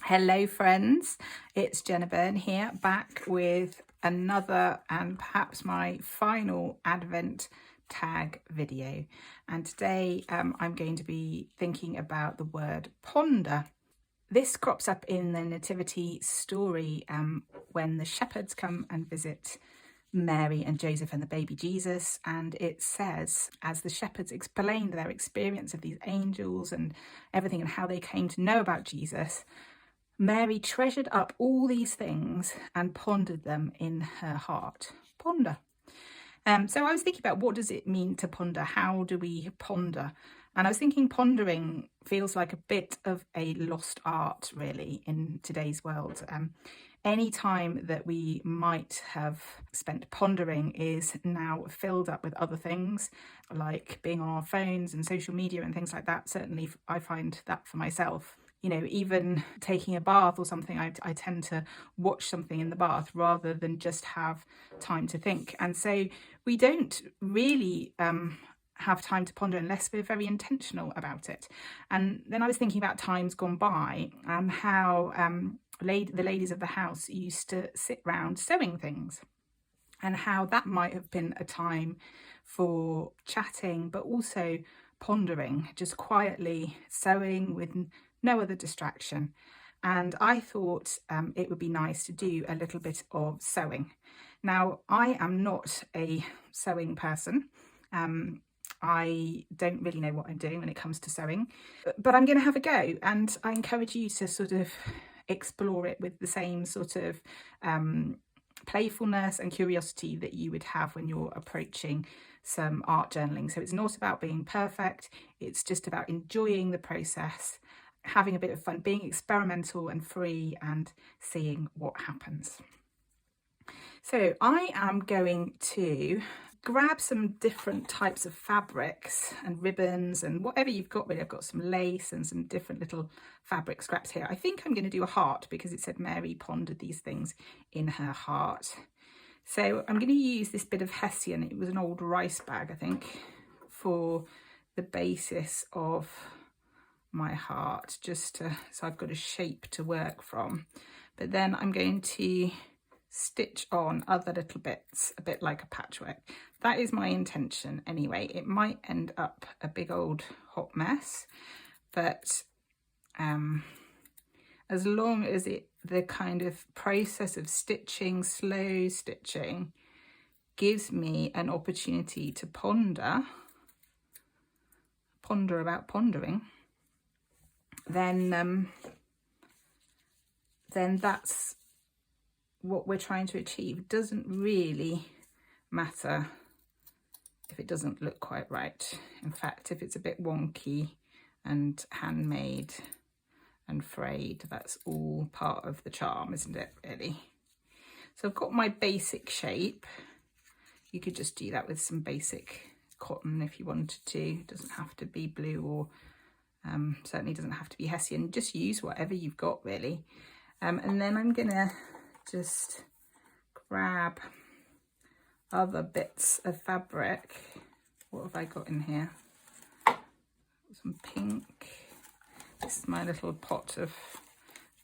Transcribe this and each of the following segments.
Hello friends, it's Jenna here, back with another and perhaps my final Advent tag video. And today I'm going to be thinking about the word ponder. This crops up in the nativity story when the shepherds come and visit Mary and Joseph and the baby Jesus, and it says, as the shepherds explained their experience of these angels and everything and how they came to know about Jesus, Mary treasured up all these things and pondered them in her heart. Ponder. So I was thinking about, what does it mean to ponder? How do we ponder? And I was thinking pondering feels like a bit of a lost art, really, in today's world. Any time that we might have spent pondering is now filled up with other things, like being on our phones and social media and things like that. Certainly I find that for myself. You know, even taking a bath or something, I tend to watch something in the bath rather than just have time to think. And so we don't really have time to ponder unless we're very intentional about it. And then I was thinking about times gone by and how the ladies of the house used to sit round sewing things, and how that might have been a time for chatting, but also pondering, just quietly sewing with no other distraction. And I thought it would be nice to do a little bit of sewing. Now, I am not a sewing person. I don't really know what I'm doing when it comes to sewing, but I'm going to have a go, and I encourage you to sort of explore it with the same sort of playfulness and curiosity that you would have when you're approaching some art journaling. So it's not about being perfect, it's just about enjoying the process, having a bit of fun, being experimental and free, and seeing what happens. So I am going to grab some different types of fabrics and ribbons and whatever you've got really. I've got some lace and some different little fabric scraps here. I think I'm going to do a heart because it said Mary pondered these things in her heart. So I'm going to use this bit of hessian. It was an old rice bag, I think, for the basis of my heart, so I've got a shape to work from. But then I'm going to stitch on other little bits, a bit like a patchwork. That is my intention anyway. It might end up a big old hot mess, but as long as the kind of process of stitching, slow stitching, gives me an opportunity to ponder about pondering, then that's what we're trying to achieve. It doesn't really matter if it doesn't look quite right. In fact, if it's a bit wonky and handmade and frayed, that's all part of the charm, isn't it, really? So I've got my basic shape. You could just do that with some basic cotton if you wanted to. It doesn't have to be blue, or certainly doesn't have to be hessian. Just use whatever you've got, really. And then I'm gonna just grab other bits of fabric. What have I got in here? Some pink. This is my little pot of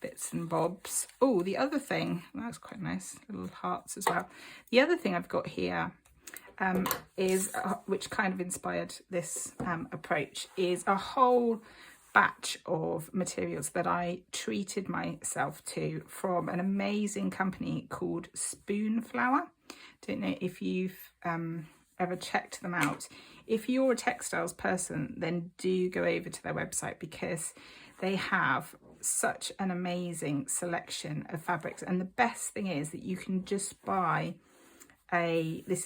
bits and bobs. Oh, the other thing, that's quite nice, little hearts as well. The other thing I've got here is, which kind of inspired this approach, is a whole batch of materials that I treated myself to from an amazing company called Spoonflow. Don't know if you've ever checked them out. If you're a textiles person, then do go over to their website, because they have such an amazing selection of fabrics. And the best thing is that you can just buy this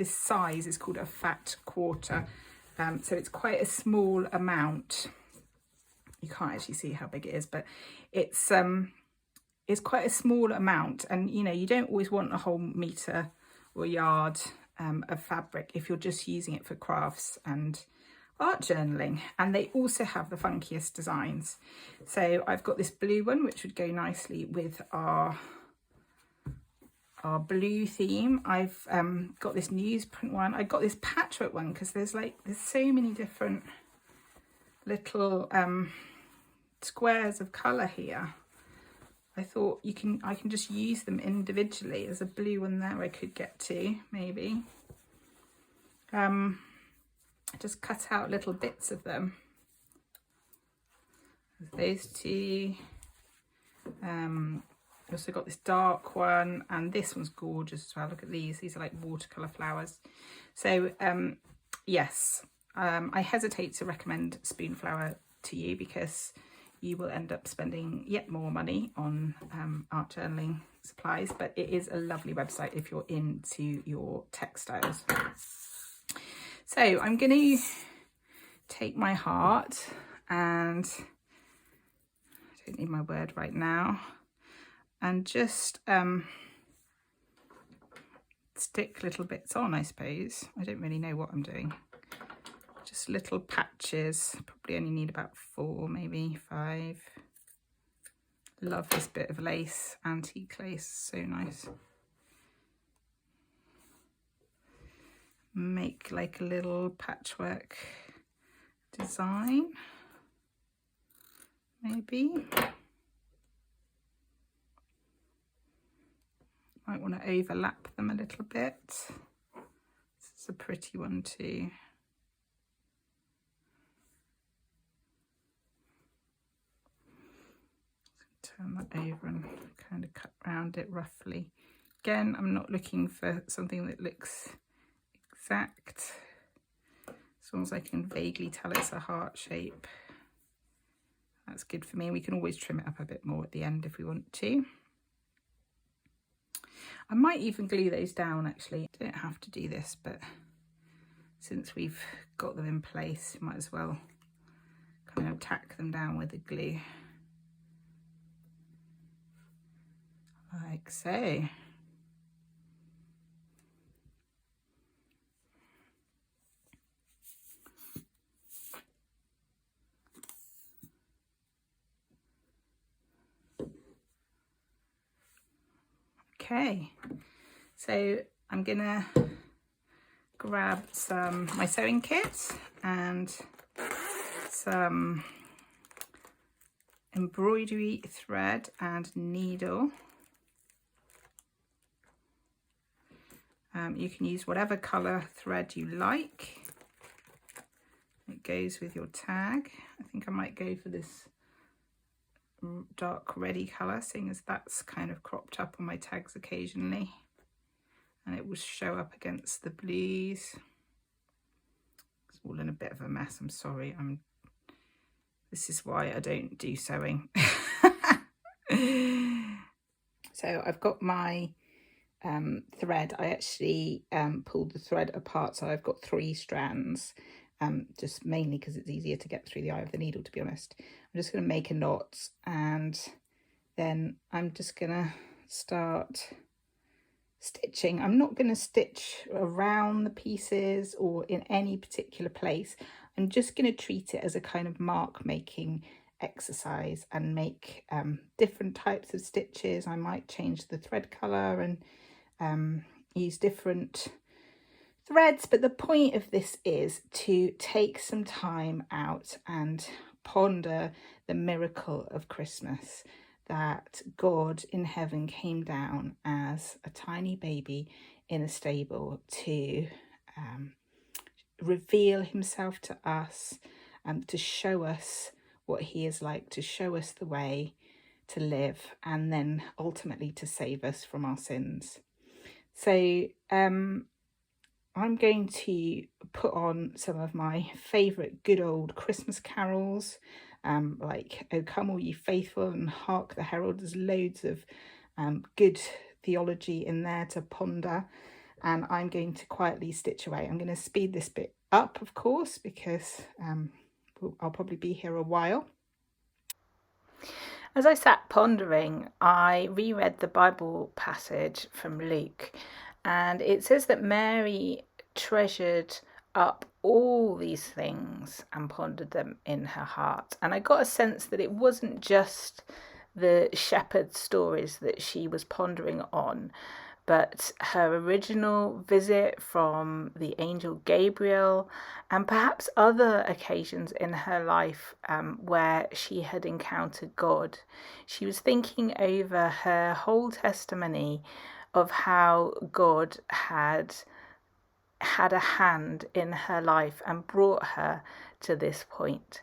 size is called a fat quarter. So it's quite a small amount. You can't actually see how big it is, but it's quite a small amount. And you know, you don't always want a whole meter or yard of fabric if you're just using it for crafts and art journaling. And they also have the funkiest designs. So I've got this blue one, which would go nicely with our blue theme. I've got this newsprint one. I got this patchwork one because there's so many different little squares of colour here. I thought I can just use them individually. There's a blue one there I could get to, maybe. Just cut out little bits of them. Those two. Also got this dark one, and this one's gorgeous as well. Look at these. These are like watercolour flowers. So yes, I hesitate to recommend Spoonflow to you because you will end up spending yet more money on art journaling supplies, but it is a lovely website if you're into your textiles. So I'm going to take my heart, and I don't need my word right now, and just stick little bits on, I suppose. I don't really know what I'm doing. Just little patches. Probably only need about 4, maybe 5. Love this bit of lace, antique lace, so nice. Make like a little patchwork design, maybe. Might want to overlap them a little bit. This is a pretty one too. Turn that over and kind of cut around it roughly. Again, I'm not looking for something that looks exact. As long as I can vaguely tell it's a heart shape, that's good for me. We can always trim it up a bit more at the end if we want to. I might even glue those down actually. I don't have to do this, but since we've got them in place, might as well kind of tack them down with the glue. Like so. Okay, so I'm gonna grab my sewing kit and some embroidery thread and needle. You can use whatever colour thread you like. It goes with your tag. I think I might go for this dark reddy colour, seeing as that's kind of cropped up on my tags occasionally, and it will show up against the blues. It's all in a bit of a mess, I'm sorry. This is why I don't do sewing. So I've got my thread. I actually pulled the thread apart, so I've got 3 strands, just mainly because it's easier to get through the eye of the needle, to be honest. I'm just going to make a knot, and then I'm just going to start stitching. I'm not going to stitch around the pieces or in any particular place. I'm just going to treat it as a kind of mark making exercise and make different types of stitches. I might change the thread colour and use different threads, but the point of this is to take some time out and ponder the miracle of Christmas, that God in heaven came down as a tiny baby in a stable to reveal himself to us and to show us what he is like, to show us the way to live, and then ultimately to save us from our sins. So I'm going to put on some of my favourite good old Christmas carols, like "O Come All Ye Faithful" and "Hark the Herald." There's loads of good theology in there to ponder, and I'm going to quietly stitch away. I'm going to speed this bit up, of course, because I'll probably be here a while. As I sat pondering, I reread the Bible passage from Luke, and it says that Mary treasured up all these things and pondered them in her heart. And I got a sense that it wasn't just the shepherd stories that she was pondering on, but her original visit from the angel Gabriel, and perhaps other occasions in her life where she had encountered God. She was thinking over her whole testimony of how God had a hand in her life and brought her to this point.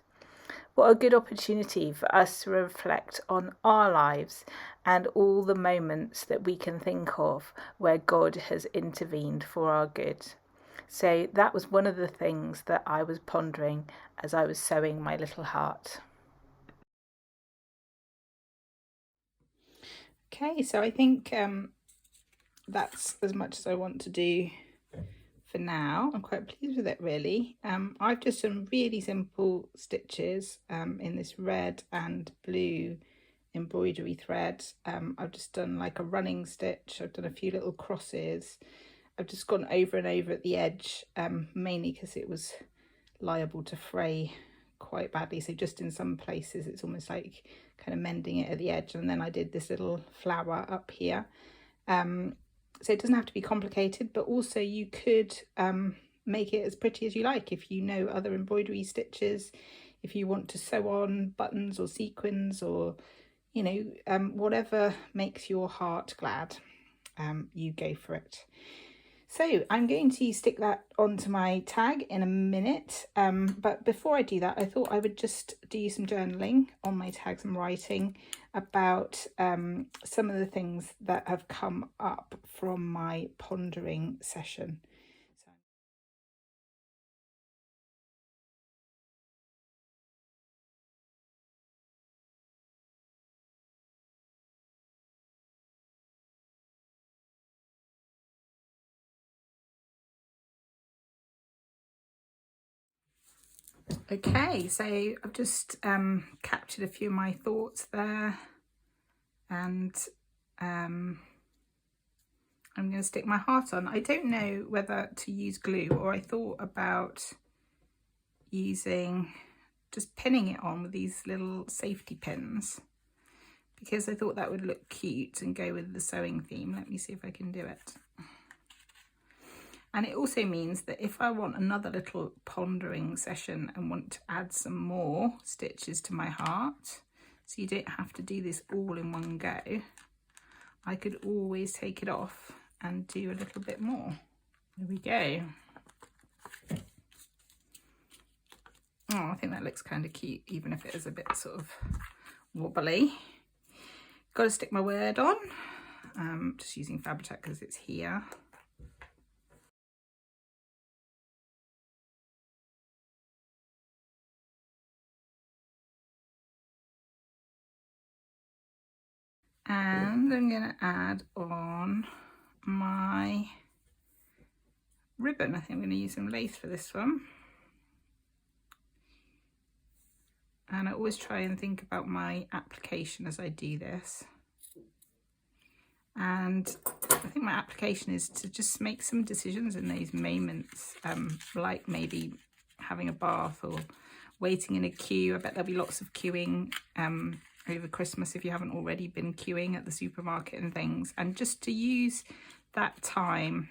What a good opportunity for us to reflect on our lives and all the moments that we can think of where God has intervened for our good. So that was one of the things that I was pondering as I was sewing my little heart. Okay, so I think that's as much as I want to do for now. I'm quite pleased with it, really. I've just done really simple stitches in this red and blue embroidery thread. I've just done like a running stitch. I've done a few little crosses. I've just gone over and over at the edge, mainly because it was liable to fray quite badly. So just in some places it's almost like kind of mending it at the edge. And then I did this little flower up here. So it doesn't have to be complicated, but also you could make it as pretty as you like if you know other embroidery stitches, if you want to sew on buttons or sequins or, you know, whatever makes your heart glad, you go for it. So I'm going to stick that onto my tag in a minute, but before I do that, I thought I would just do some journaling on my tags and writing about some of the things that have come up from my pondering session. Okay, so I've just captured a few of my thoughts there, and I'm going to stick my heart on. I don't know whether to use glue, or I thought about using just pinning it on with these little safety pins, because I thought that would look cute and go with the sewing theme. Let me see if I can do it. And it also means that if I want another little pondering session and want to add some more stitches to my heart, so you don't have to do this all in one go, I could always take it off and do a little bit more. There we go. Oh, I think that looks kind of cute, even if it is a bit sort of wobbly. Got to stick my word on. Just using Fabri-Tac because it's here. And I'm going to add on my ribbon. I think I'm going to use some lace for this one. And I always try and think about my application as I do this. And I think my application is to just make some decisions in those moments, like maybe having a bath or waiting in a queue. I bet there'll be lots of queuing over Christmas if you haven't already been queuing at the supermarket and things. And just to use that time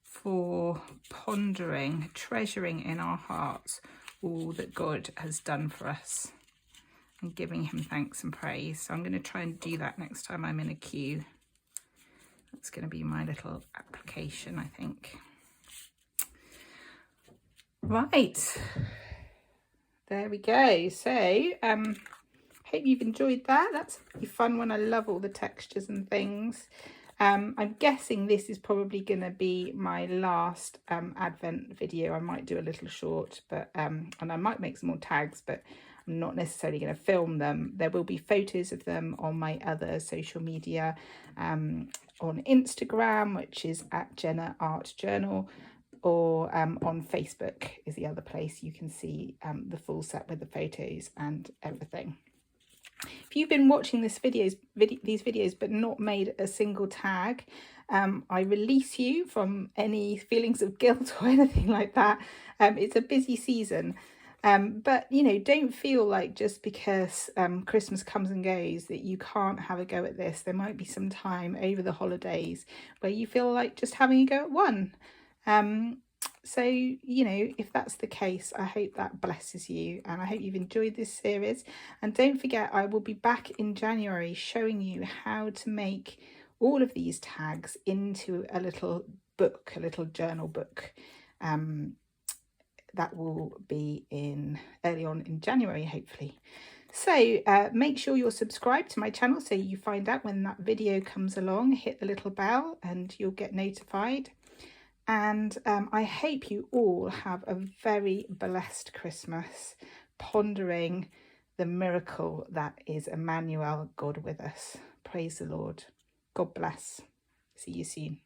for pondering, treasuring in our hearts all that God has done for us and giving him thanks and praise. So I'm going to try and do that next time I'm in a queue. That's going to be my little application, I think. Right, there we go. So hope you've enjoyed that. That's really fun when I love all the textures and things. I'm guessing this is probably going to be my last Advent video. I might do a little short, but and I might make some more tags, but I'm not necessarily going to film them. There will be photos of them on my other social media, on Instagram, which is at Jenna Art Journal, or on Facebook is the other place you can see the full set with the photos and everything. If you've been watching these videos but not made a single tag, I release you from any feelings of guilt or anything like that. It's a busy season. But, you know, don't feel like just because Christmas comes and goes that you can't have a go at this. There might be some time over the holidays where you feel like just having a go at one. So, you know, if that's the case, I hope that blesses you, and I hope you've enjoyed this series. And don't forget, I will be back in January showing you how to make all of these tags into a little book, a little journal book. That will be in early on in January, hopefully. So make sure you're subscribed to my channel so you find out when that video comes along. Hit the little bell and you'll get notified. And I hope you all have a very blessed Christmas, pondering the miracle that is Emmanuel, God with us. Praise the Lord. God bless. See you soon.